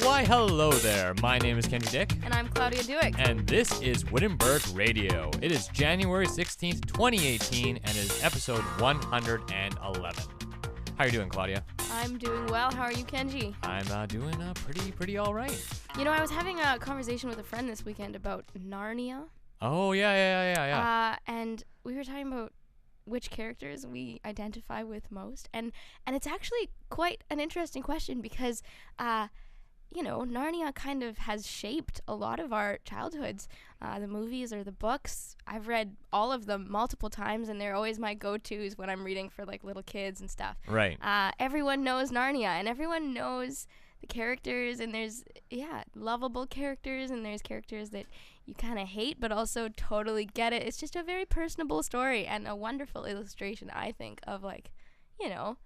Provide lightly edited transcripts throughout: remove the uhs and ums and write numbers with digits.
Why, hello there. My name is Kenji Dick. And I'm Claudia Duick. And this is Wittenberg Radio. It is January 16th, 2018, and it is episode 111. How are you doing, Claudia? I'm doing well. How are you, Kenji? I'm doing pretty all right. You know, I was having a conversation with a friend this weekend about Narnia. Oh, yeah. And we were talking about which characters we identify with most. And it's actually quite an interesting question because, you know, Narnia kind of has shaped a lot of our childhoods. The movies or the books, I've read all of them multiple times, and they're always my go-tos when I'm reading for, like, little kids and stuff. Right. Everyone knows Narnia, and everyone knows the characters, and there's, lovable characters, and there's characters that you kind of hate but also totally get it. It's just a very personable story and a wonderful illustration, I think, of, like, you know,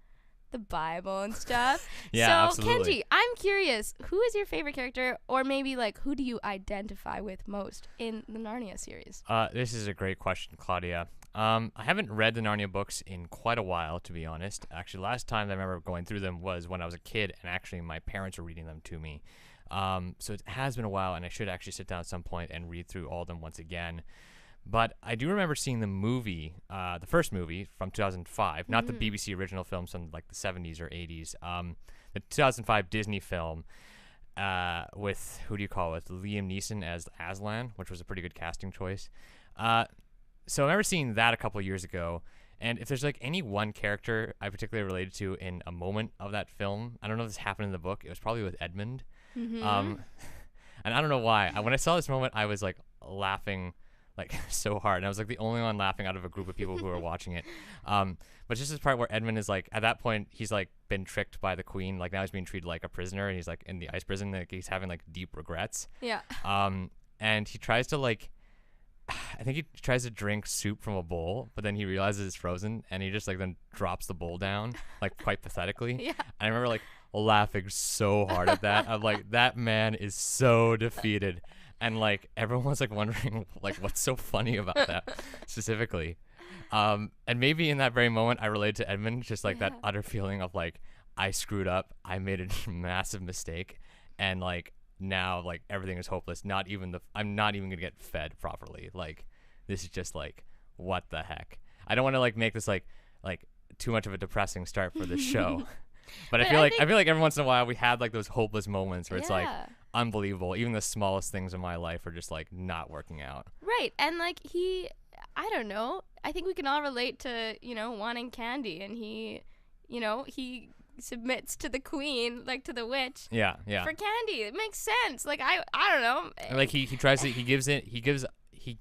the Bible and stuff. Yeah, so, absolutely. Kenji, I'm curious, who is your favorite character, or maybe, like, who do you identify with most in the Narnia series? This is a great question, Claudia. I haven't read the Narnia books in quite a while, to be honest. Actually, last time I remember going through them was when I was a kid, and actually my parents were reading them to me. So it has been a while, and I should actually sit down at some point and read through all of them once again. But I do remember seeing the movie, the first movie from 2005, not the BBC original film from like the 70s or 80s, the 2005 Disney film with, who do you call it, Liam Neeson as Aslan, which was a pretty good casting choice. So I remember seeing that a couple years ago, and if there's like any one character I particularly related to in a moment of that film, I don't know if this happened in the book, it was probably with Edmund. And I don't know why. When I saw this moment, I was like laughing like so hard, and I was like the only one laughing out of a group of people who were watching it. But just this part where Edmund is like, at that point he's like been tricked by the queen, like now he's being treated like a prisoner, and he's like in the ice prison, like he's having like deep regrets. And he tries to like, I think he tries to drink soup from a bowl, but then he realizes it's frozen, and he just like then drops the bowl down like quite pathetically. And I remember like laughing so hard at that. I'm like, that man is so defeated. And, like, everyone was, like, wondering, like, what's so funny about that specifically. And maybe in that very moment, I related to Edmund, just, like, that utter feeling of, like, I screwed up. I made a massive mistake. And, like, now, like, everything is hopeless. I'm not even going to get fed properly. Like, this is just, like, what the heck? I don't want to, like, make this, like too much of a depressing start for the show. But I feel like every once in a while we had, like, those hopeless moments where it's, like, unbelievable. Even the smallest things in my life are just like not working out. Right. And like I don't know, I think we can all relate to, you know, wanting candy, and he submits to the queen, like to the witch. Yeah. For candy. It makes sense. Like I don't know. Like he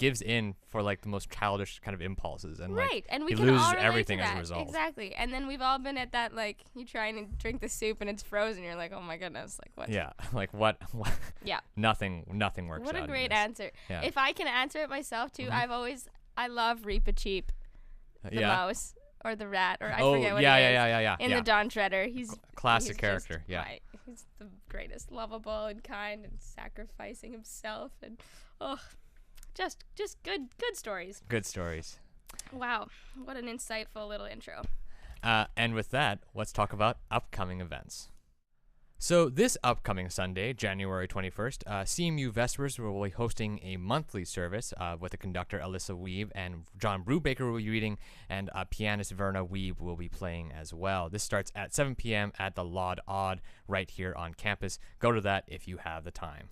gives in for like the most childish kind of impulses, and like and we he can loses all relate everything to that. as a result. Exactly. And then we've all been at that, like, you try and drink the soup and it's frozen, you're like, oh my goodness, like what? Yeah, like what yeah. Nothing works out. What a great answer. Yeah. If I can answer it myself too, I love Reepa Cheep, the mouse or the rat, or I forget what he is. In the Dawn Treader. He's classic character. He's the greatest, lovable and kind and sacrificing himself, and just good stories. Good stories. Wow, what an insightful little intro. And with that, let's talk about upcoming events. So this upcoming Sunday, January 21st, CMU Vespers will be hosting a monthly service with the conductor Alyssa Weeb, and John Brubaker will be reading, and pianist Verna Weeb will be playing as well. This starts at 7 p.m. at the Laud Odd right here on campus. Go to that if you have the time.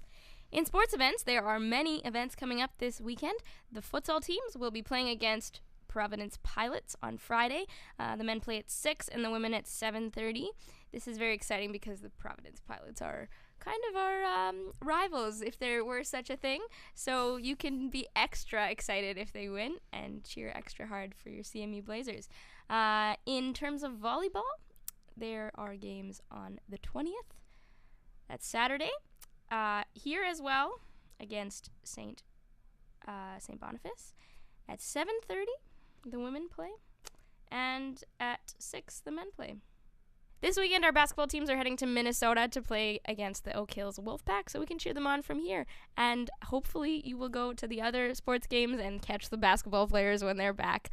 In sports events, there are many events coming up this weekend. The futsal teams will be playing against Providence Pilots on Friday. The men play at 6 and the women at 7:30. This is very exciting because the Providence Pilots are kind of our rivals, if there were such a thing. So you can be extra excited if they win and cheer extra hard for your CMU Blazers. In terms of volleyball, there are games on the 20th. That's Saturday. Here as well against St. Boniface. At 7:30, the women play, and at 6, the men play. This weekend, our basketball teams are heading to Minnesota to play against the Oak Hills Wolfpack, so we can cheer them on from here. And hopefully you will go to the other sports games and catch the basketball players when they're back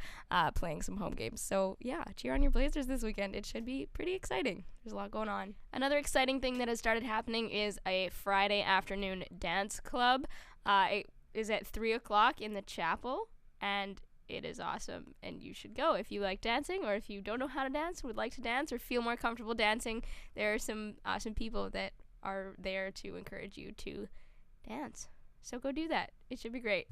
playing some home games. So, yeah, cheer on your Blazers this weekend. It should be pretty exciting. There's a lot going on. Another exciting thing that has started happening is a Friday afternoon dance club. It is at 3 o'clock in the chapel, and it is awesome, and you should go if you like dancing, or if you don't know how to dance, would like to dance, or feel more comfortable dancing. There are some awesome people that are there to encourage you to dance. So go do that. It should be great.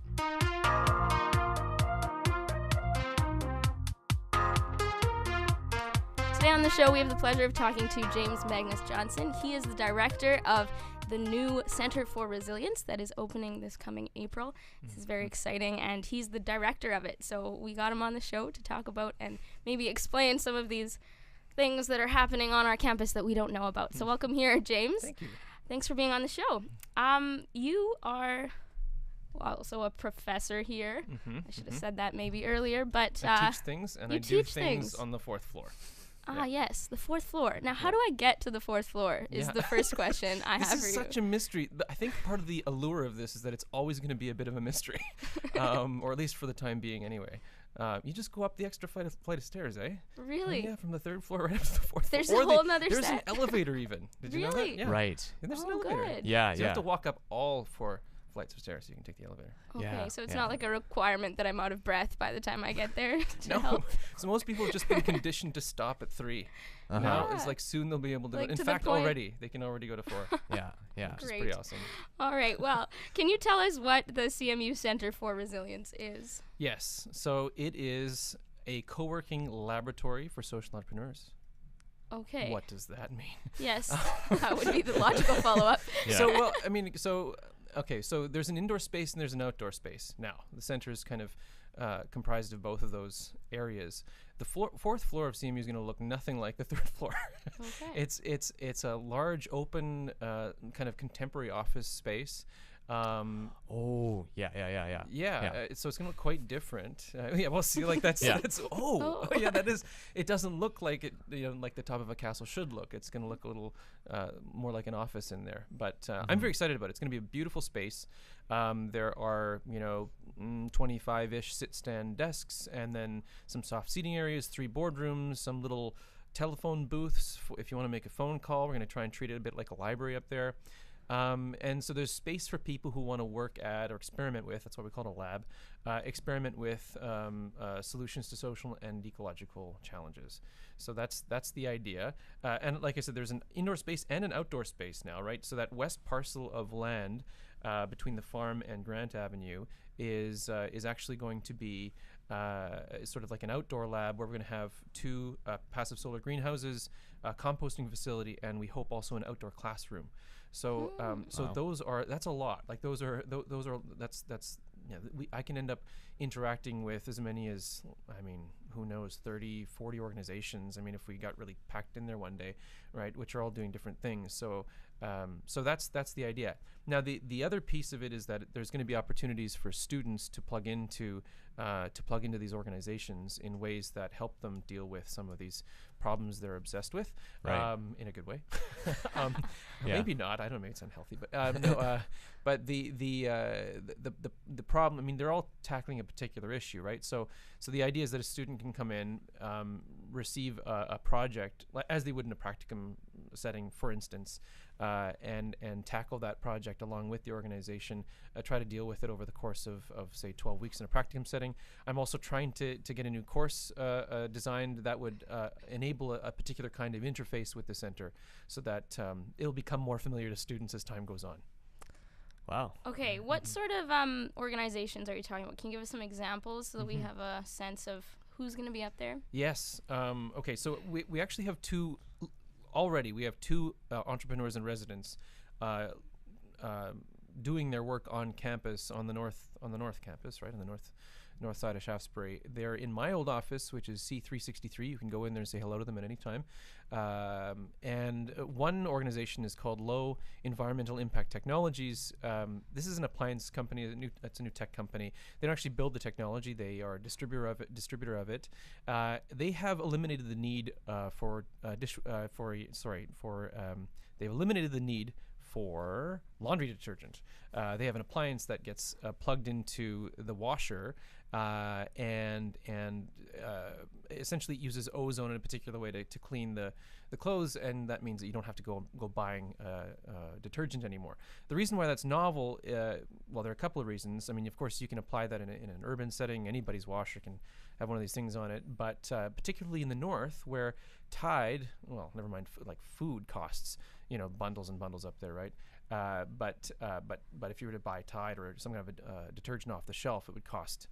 Today on the show, we have the pleasure of talking to James Magnus Johnston. He is the director of the new Center for Resilience that is opening this coming April. This is very exciting, and he's the director of it. So we got him on the show to talk about and maybe explain some of these things that are happening on our campus that we don't know about. So welcome here, James. Thank you. Thanks for being on the show. You are also a professor here. I should have said that maybe earlier, but I teach things, and I do things on the 4th floor. Yes, the 4th floor. Now, how do I get to the 4th floor is the first question I have for you. This is such a mystery. I think part of the allure of this is that it's always going to be a bit of a mystery, or at least for the time being anyway. You just go up the extra flight of stairs, eh? Really? Yeah, from the 3rd floor right up to the 4th There's floor. a whole nother There's set. an elevator even. Did you know that? Yeah. Right. And there's an elevator. Good. Yeah, So you have to walk up all 4 flights of stairs so you can take the elevator. Okay, Yeah, so it's yeah. not like a requirement that I'm out of breath by the time I get there to No. help. So most people have just been conditioned to stop at 3. Now it's like soon they'll be able to. Like In to the fact, point- already they can already go to 4. Yeah. Which is Great. pretty awesome. All right, well, can you tell us what the CMU Center for Resilience is? Yes. So it is a co-working laboratory for social entrepreneurs. Okay. What does that mean? Yes, that would be the logical follow-up. Yeah. So, well, I mean, okay, so there's an indoor space and there's an outdoor space. Now, the center is kind of comprised of both of those areas. The 4th floor of CMU is going to look nothing like the 3rd floor. Okay. It's a large, open, kind of contemporary office space. Oh, yeah. So it's gonna look quite different. We'll see. Like that's Yeah. that's yeah, that is. It doesn't look like it. Like the top of a castle should look. It's gonna look a little more like an office in there. But I'm very excited about it. It's gonna be a beautiful space. There are 25-ish sit-stand desks, and then some soft seating areas, 3 boardrooms, some little telephone booths if you want to make a phone call. We're gonna try and treat it a bit like a library up there. And so there's space for people who want to work at or experiment with, that's what we call it a lab, experiment with solutions to social and ecological challenges. So that's the idea. And like I said, there's an indoor space and an outdoor space now, right? So that west parcel of land between the farm and Grant Avenue is actually going to be sort of like an outdoor lab where we're going to have 2 passive solar greenhouses, a composting facility, and we hope also an outdoor classroom. So that's a lot. Like I can end up interacting with as many as, who knows, 30, 40 organizations. If we got really packed in there one day, right, which are all doing different things. So that's the idea. Now the other piece of it is that there's going to be opportunities for students to plug into these organizations in ways that help them deal with some of these problems they're obsessed with, Right. In a good way. Yeah. Maybe not. I don't know. Maybe it's unhealthy, but no. But the problem. They're all tackling a particular issue, right? So the idea is that a student can come in, receive a project as they would in a practicum setting, for instance, and tackle that project along with the organization, try to deal with it over the course of say 12 weeks in a practicum setting. I'm also trying to get a new course designed that would enable a particular kind of interface with the center so that it'll become more familiar to students as time goes on. Wow. Okay, what sort of organizations are you talking about? Can you give us some examples so that we have a sense of who's going to be up there? Yes. Okay, so we actually have 2 already. We have 2 entrepreneurs in residence doing their work on campus on the north campus, right on the north side of Shaftesbury. They're in my old office, which is C363. You can go in there and say hello to them at any time. And one organization is called Low Environmental Impact Technologies. This is an appliance company. It's a new tech company. They don't actually build the technology. They are a distributor of it. They have eliminated the need they've eliminated the need for laundry detergent. They have an appliance that gets plugged into the washer and essentially uses ozone in a particular way to clean the clothes, and that means that you don't have to go buying detergent anymore. The reason why that's novel, well, there are a couple of reasons. I mean, of course, you can apply that in an urban setting. Anybody's washer can have one of these things on it, but particularly in the north, where Tide, well, never mind, like food costs, bundles and bundles up there, right? But if you were to buy Tide or some kind of a detergent off the shelf, it would cost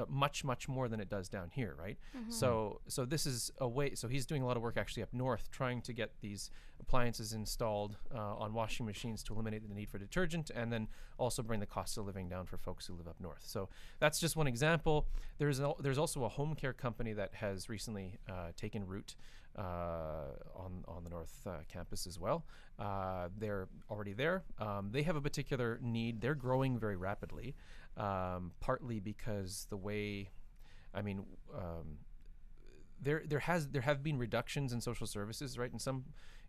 much more than it does down here, right? Mm-hmm. So this is a way. So he's doing a lot of work actually up north, trying to get these appliances installed on washing machines to eliminate the need for detergent, and then also bring the cost of living down for folks who live up north. So that's just one example. There's also a home care company that has recently taken root on the north campus as well. They're already there. They have a particular need. They're growing very rapidly, partly because the way, I mean, there have been reductions in social services, right?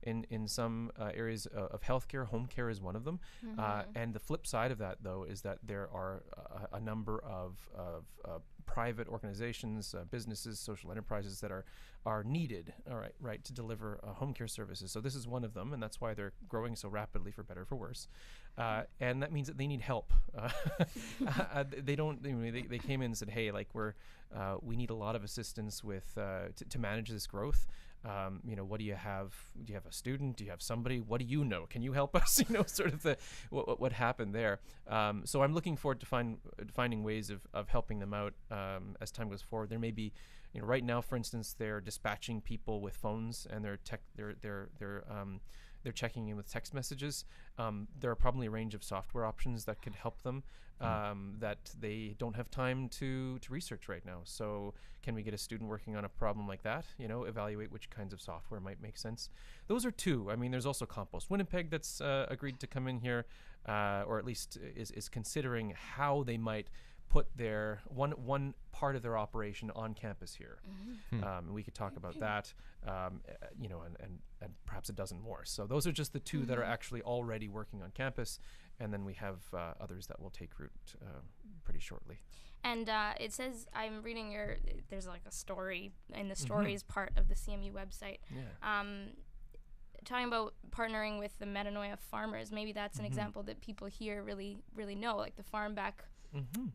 In some areas of healthcare, home care is one of them. Mm-hmm. And the flip side of that, though, is that there are a number of private organizations, businesses, social enterprises that are needed, right, to deliver home care services. So this is one of them, and that's why they're growing so rapidly, for better or for worse. And that means that they need help. They don't. They came in and said, "Hey, like we need a lot of assistance with to manage this growth. What do you have? Do you have a student? Do you have somebody? What do you know? Can you help us?" Sort of what happened there. So I'm looking forward to finding ways of helping them out as time goes forward. There may be, right now, for instance, they're dispatching people with phones, and they're checking in with text messages. There are probably a range of software options that could help them that they don't have time to research right now. So can we get a student working on a problem like that? Evaluate which kinds of software might make sense. Those are two. I mean, there's also Compost Winnipeg that's agreed to come in here, or at least is considering how they might put their one part of their operation on campus here. Mm-hmm. We could talk about that, and perhaps a dozen more. So those are just the two that are actually already working on campus, and then we have others that will take root pretty shortly. And it says, I'm reading there's like a story in the stories part of the CMU website. Yeah. Talking about partnering with the Metanoia farmers. Maybe that's an example that people here really, really know, like the farm back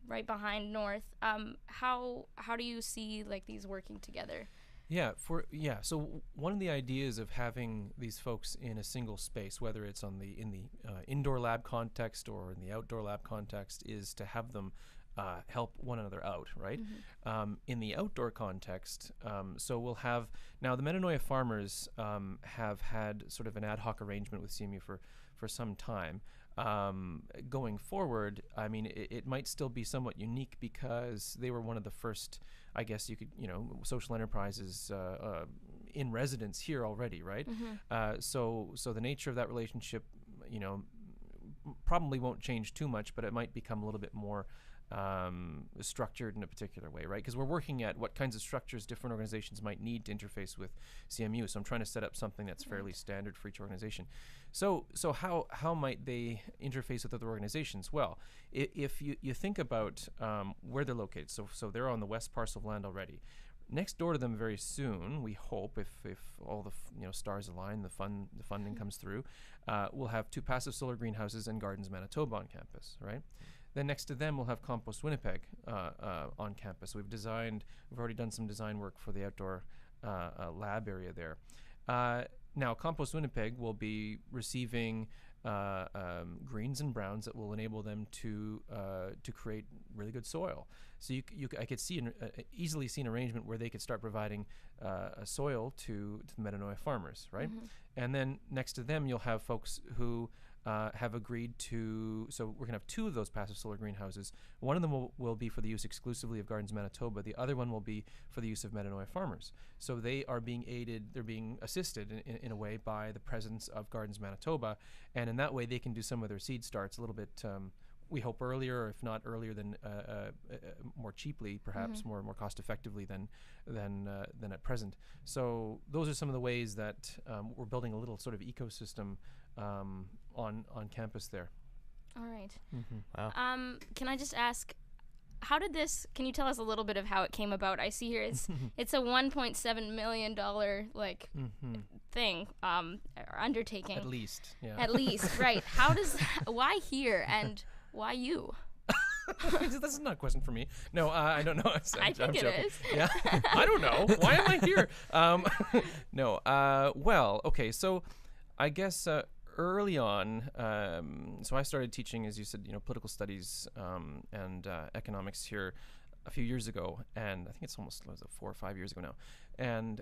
right behind North. How do you see like these working together? So one of the ideas of having these folks in a single space, whether it's in the indoor lab context or in the outdoor lab context, is to have them help one another out, right? Mm-hmm. In the outdoor context, so we'll have now the Metanoia farmers have had sort of an ad hoc arrangement with CMU for some time. Going forward, I mean, it might still be somewhat unique because they were one of the first, I guess you could, social enterprises in residence here already, right? Mm-hmm. So the nature of that relationship, probably won't change too much, but it might become a little bit more structured in a particular way, right? Because we're working at what kinds of structures different organizations might need to interface with CMU. So I'm trying to set up something that's fairly standard for each organization. So how might they interface with other organizations? Well, if you think about where they're located, so they're on the west parcel of land already. Next door to them, very soon, we hope, if all the stars align, the funding comes through, we'll have 2 passive solar greenhouses and Gardens Manitoba on campus, right? Then next to them, we'll have Compost Winnipeg on campus. We've already done some design work for the outdoor lab area there. Now, Compost Winnipeg will be receiving greens and browns that will enable them to create really good soil. So I could easily see an arrangement where they could start providing a soil to the Metanoia farmers, right? Mm-hmm. And then next to them, you'll have folks who have agreed to, so we're going to have 2 of those passive solar greenhouses. One of them will be for the use exclusively of Gardens Manitoba. The other one will be for the use of Metanoia farmers. So they are being aided, they're being assisted in a way by the presence of Gardens Manitoba. And in that way, they can do some of their seed starts a little bit, we hope earlier, or if not earlier, than more cheaply, perhaps more cost effectively than at present. So those are some of the ways that we're building a little sort of ecosystem on campus there. All right. Wow. Can I just ask, can you tell us a little bit of how it came about? I see here it's a $1.7 million thing, or undertaking. At least, yeah. At least, right. Why here and why you? This is not a question for me. No, I don't know. I think it is. Yeah, I don't know. Why am I here? No. Well, okay. So, I guess early on, so I started teaching, as you said, political studies and economics here a few years ago, and I think it's almost 4 or 5 years ago now. And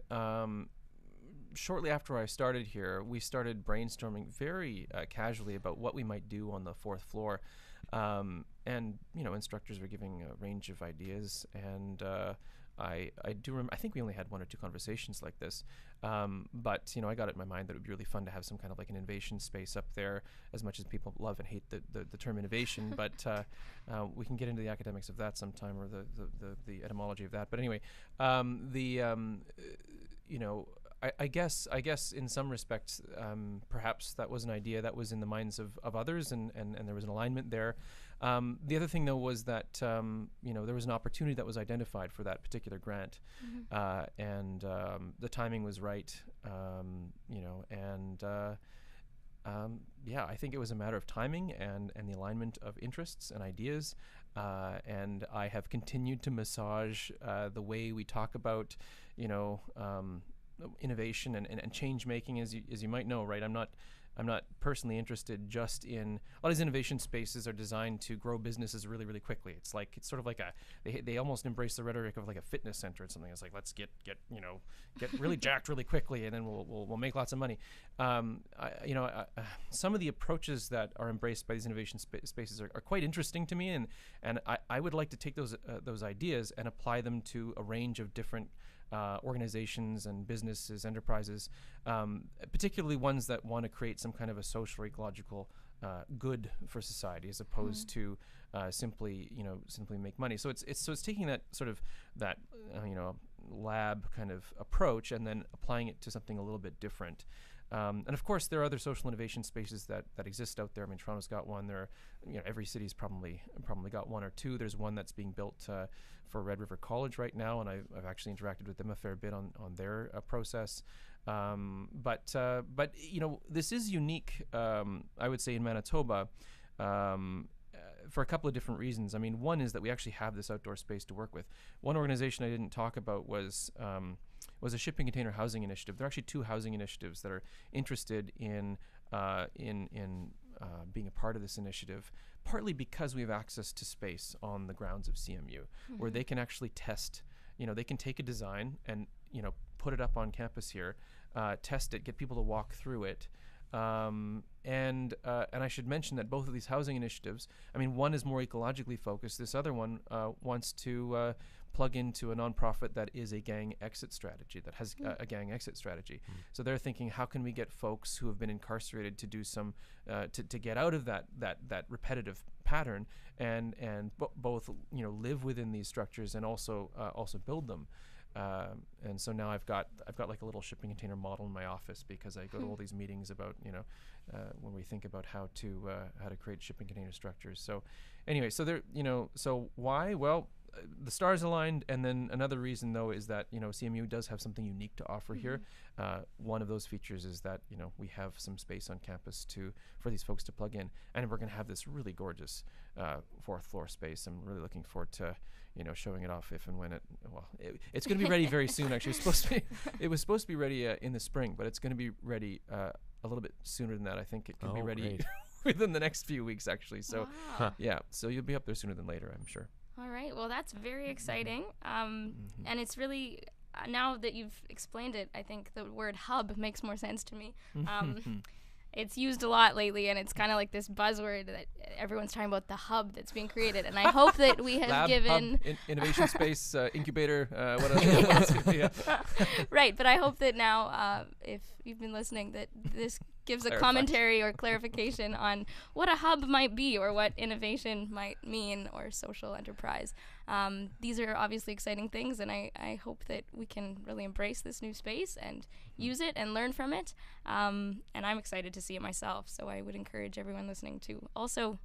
shortly after I started here, we started brainstorming very casually about what we might do on the 4th floor. And instructors were giving a range of ideas, and I do remember, I think we only had 1 or 2 conversations like this, but I got it in my mind that it would be really fun to have some kind of like an innovation space up there, as much as people love and hate the term innovation. But we can get into the academics of that sometime, or the etymology of that. But anyway, I guess in some respects, perhaps that was an idea that was in the minds of others, and there was an alignment there. The other thing, though, was that there was an opportunity that was identified for that particular grant, and the timing was right. I think it was a matter of timing and the alignment of interests and ideas. And I have continued to massage the way we talk about, innovation and change making, as you might know, right? I'm not personally interested just in, a lot of these innovation spaces are designed to grow businesses really, really quickly. It's sort of like they almost embrace the rhetoric of like a fitness center or something. It's like, let's get really jacked really quickly, and then we'll make lots of money. Some of the approaches that are embraced by these innovation spaces are quite interesting to me, and I would like to take those ideas and apply them to a range of different organizations and businesses, enterprises, particularly ones that want to create some kind of a social or ecological good for society, as opposed to simply make money. So it's taking that sort of lab kind of approach and then applying it to something a little bit different. And of course, there are other social innovation spaces that exist out there. I mean, Toronto's got one. There, every city's probably got 1 or 2. There's one that's being built for Red River College right now, and I've actually interacted with them a fair bit on their process. But this is unique, I would say, in Manitoba, for a couple of different reasons. I mean, one is that we actually have this outdoor space to work with. One organization I didn't talk about was a shipping container housing initiative. There are actually 2 housing initiatives that are interested in being a part of this initiative, partly because we have access to space on the grounds of CMU, where they can actually test. They can take a design and put it up on campus here, test it, get people to walk through it. And I should mention that both of these housing initiatives, I mean, one is more ecologically focused. This other one wants to plug into a nonprofit that is a gang exit strategy, that has a gang exit strategy. So they're thinking, how can we get folks who have been incarcerated to do some, to get out of that repetitive pattern and both live within these structures and also build them. And so now I've got like a little shipping container model in my office, because I go to all these meetings about when we think about how to create shipping container structures. So anyway, so there so why? Well, the stars aligned, and then another reason, though, is that CMU does have something unique to offer here. One of those features is that we have some space on campus for these folks to plug in, and we're going to have this really gorgeous 4th floor space. I'm really looking forward to showing it off if and when it's going to be ready very soon. Actually, it was supposed to be ready in the spring, but it's going to be ready a little bit sooner than that. I think it could be ready within the next few weeks, actually. So yeah, so you'll be up there sooner than later, I'm sure. All right. Well, that's very exciting. And it's really, now that you've explained it, I think the word hub makes more sense to me. it's used a lot lately, and it's kind of like this buzzword that everyone's talking about, the hub that's being created. And I hope that we have Lab, given hub, innovation space, incubator, what else could be? Right, but I hope that now, if you've been listening, that this gives a commentary or clarification on what a hub might be or what innovation might mean or social enterprise. These are obviously exciting things, and I hope that we can really embrace this new space and use it and learn from it. And I'm excited to see it myself, so I would encourage everyone listening to also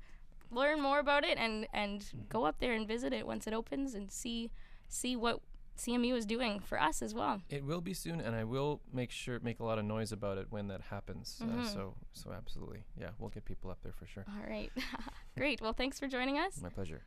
learn more about it and go up there and visit it once it opens and see what CMU is doing for us as well. It will be soon, and I will make a lot of noise about it when that happens. So absolutely, yeah, we'll get people up there for sure. All right. Great. Well, thanks for joining us. My pleasure.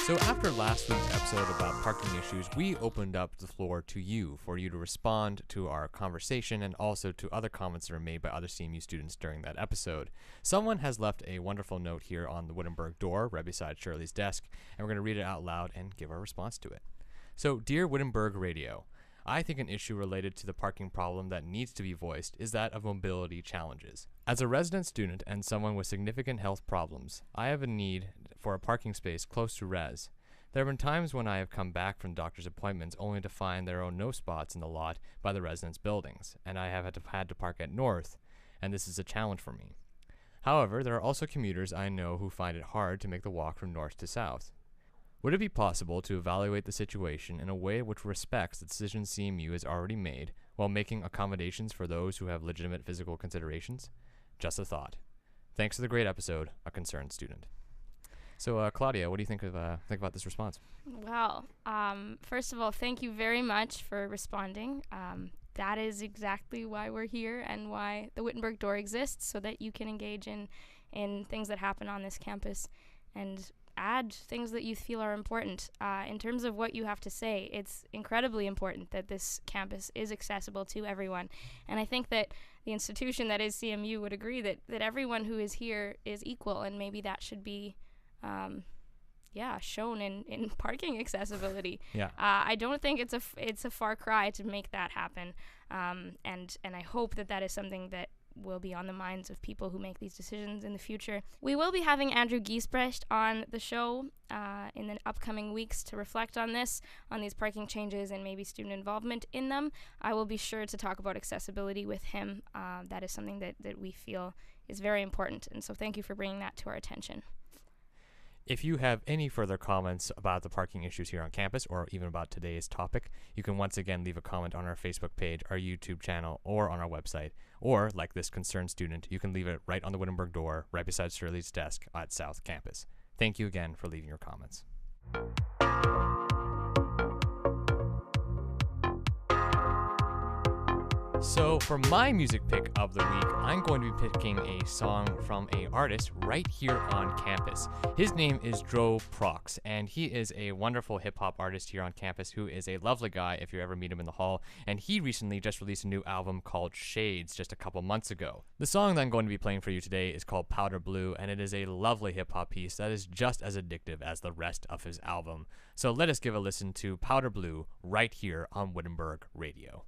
So after last week's episode about parking issues, we opened up the floor to you for you to respond to our conversation and also to other comments that were made by other CMU students during that episode. Someone has left a wonderful note here on the Wittenberg door right beside Shirley's desk, and we're going to read it out loud and give our response to it. So, dear Wittenberg Radio, I think an issue related to the parking problem that needs to be voiced is that of mobility challenges. As a resident student and someone with significant health problems, I have a need for a parking space close to res. There have been times when I have come back from doctor's appointments only to find there are no spots in the lot by the residence buildings, and I have had to park at North, and this is a challenge for me. However, there are also commuters I know who find it hard to make the walk from north to south. Would it be possible to evaluate the situation in a way which respects the decisions CMU has already made while making accommodations for those who have legitimate physical considerations? Just a thought. Thanks for the great episode, a concerned student. So, Claudia, what do you think about this response? Well, first of all, thank you very much for responding. That is exactly why we're here and why the Wittenberg door exists, so that you can engage in things that happen on this campus and add things that you feel are important. In terms of what you have to say, it's incredibly important that this campus is accessible to everyone. And I think that the institution that is CMU would agree that everyone who is here is equal, and maybe that should be shown in parking accessibility. Yeah. I don't think it's a far cry to make that happen. And I hope that is something that will be on the minds of people who make these decisions in the future. We will be having Andrew Giesbrecht on the show in the upcoming weeks to reflect on these parking changes and maybe student involvement in them. I will be sure to talk about accessibility with him. That is something that we feel is very important. And so thank you for bringing that to our attention. If you have any further comments about the parking issues here on campus or even about today's topic, you can once again leave a comment on our Facebook page, our YouTube channel, or on our website. Or, like this concerned student, you can leave it right on the Wittenberg door, right beside Shirley's desk at South Campus. Thank you again for leaving your comments. So for my music pick of the week, I'm going to be picking a song from an artist right here on campus. His name is Joe Proulx, and he is a wonderful hip-hop artist here on campus who is a lovely guy if you ever meet him in the hall, and he recently just released a new album called Shades just a couple months ago. The song that I'm going to be playing for you today is called Powder Blue, and it is a lovely hip-hop piece that is just as addictive as the rest of his album. So let us give a listen to Powder Blue right here on Wittenberg Radio.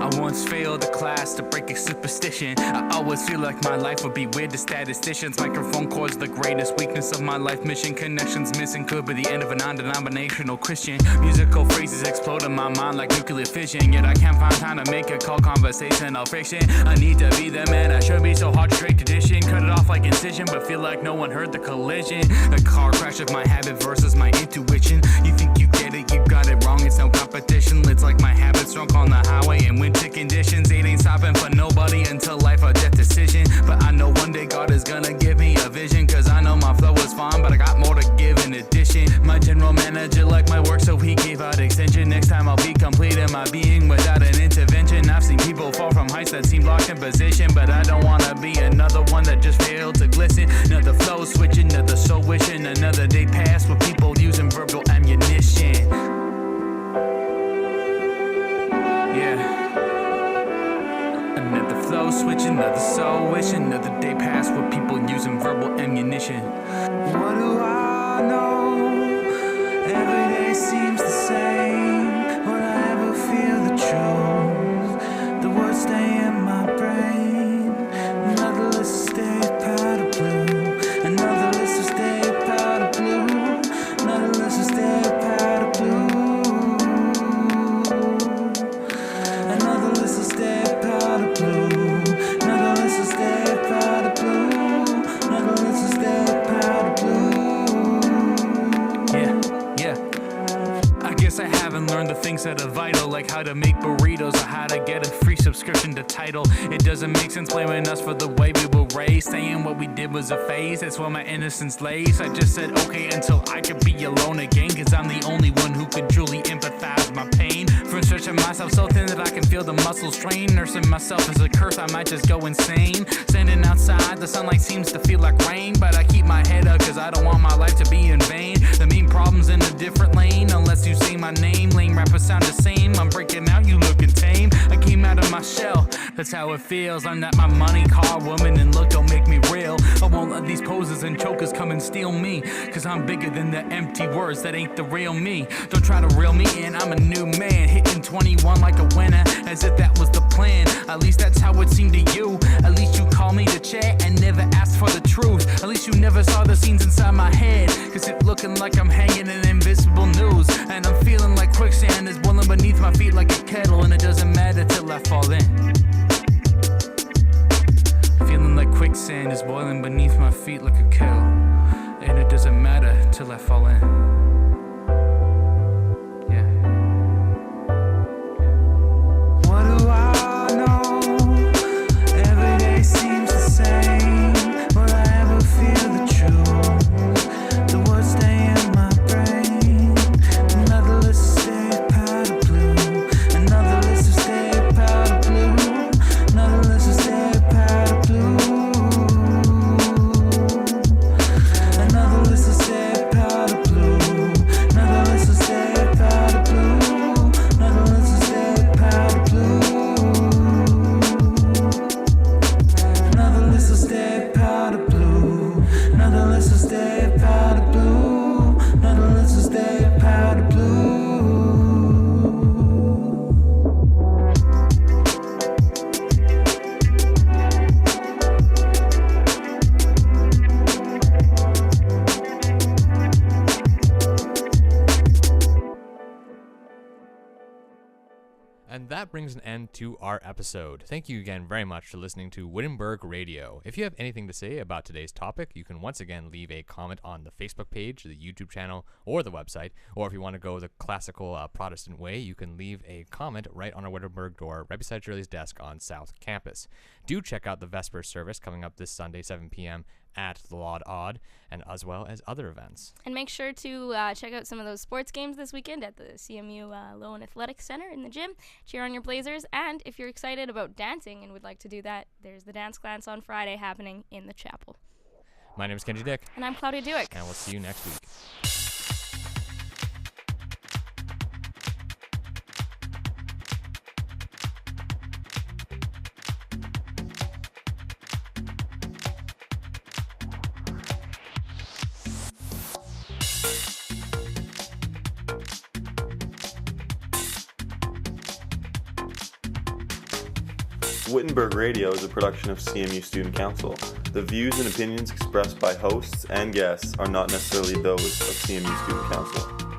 I once failed a class to break a superstition. I always feel like my life would be weird to statisticians. Microphone cords, the greatest weakness of my life mission. Connections missing could be the end of a non-denominational Christian. Musical phrases explode in my mind like nuclear fission. Yet I can't find time to make a call conversational friction. I need to be the man I should be, so hard to straight tradition. Cut it off like incision, but feel like no one heard the collision. A car crash of my habit versus my intuition. You think you get it, you got it wrong, it's no competition. It's like my habits drunk on the highway in winter conditions. It ain't stopping for nobody until life or death decision. But I know one day God is gonna give me a vision, cause I know my flow is fine, but I got more to give in addition. My general manager liked my work, so he gave out extension. Next time I'll be complete in my being without an intervention. I've seen people fall from heights that seem locked in position, but I don't wanna be another one that just failed to glisten. Another flow switching, another soul wishing, another day passed with people using verbal ammunition. Yeah. Guess I haven't learned the things that are vital, like how to make burritos or how to get a free subscription to Tidal. It doesn't make sense blaming us for the way we were raised, saying what we did was a phase. That's where my innocence lays. I just said okay until I could be alone again, cause I'm the only one who could truly empathize my pain. From stretching myself so thin that I can feel the muscles strain. Nursing myself as a curse, I might just go insane. Standing outside, the sunlight seems to feel like rain, but I keep my head up cause I don't want my life to be in vain. The main problem's in a different lane, unless you say my name. Lame rappers sound the same, I'm breaking out, you looking tame. I came out of my shell, that's how it feels. I'm not my money, car, woman, and look don't make me real. I won't let these poses and chokers come and steal me, cause I'm bigger than the empty words that ain't the real me. Don't try to reel me in, I'm a new man, hitting 21 like a winner, as if that was the plan. At least that's how it seemed to you. At least you called me to chat and never asked for the truth. At least you never saw the scenes inside my head, cause it looking like I'm hanging in invisible news. And I'm feeling like quicksand is boiling beneath my feet like a kettle, and it doesn't matter till I fall in. Feeling like quicksand is boiling beneath my feet like a kettle, and it doesn't matter till I fall in. What do I know? Every day seems the same. Will I ever feel the truth? The words stay in my brain. Another list of stay powder blue. Another list of stay powder blue. Another list of stay powder blue. Another list of stay powder blue. Another list of stay powder blue. Another list of stay powder blue. Another list of stay powder blue. Another list of stay powder blue. Another list of stay powder blue. And that brings an end to our episode. Thank you again very much for listening to Wittenberg Radio. If you have anything to say about today's topic, you can once again leave a comment on the Facebook page, the YouTube channel, or the website. Or if you want to go the classical Protestant way, you can leave a comment right on our Wittenberg door, right beside Shirley's desk on South Campus. Do check out the Vesper service coming up this Sunday, 7 p.m. at the Laud Odd, and as well as other events. And make sure to check out some of those sports games this weekend at the CMU Lowen Athletic Center in the gym. Cheer on your Blazers, and if you're excited about dancing and would like to do that, there's the Dance Class on Friday happening in the chapel. My name is Kenji Dick. And I'm Claudia Dewick. And we'll see you next week. Wittenberg Radio is a production of CMU Student Council. The views and opinions expressed by hosts and guests are not necessarily those of CMU Student Council.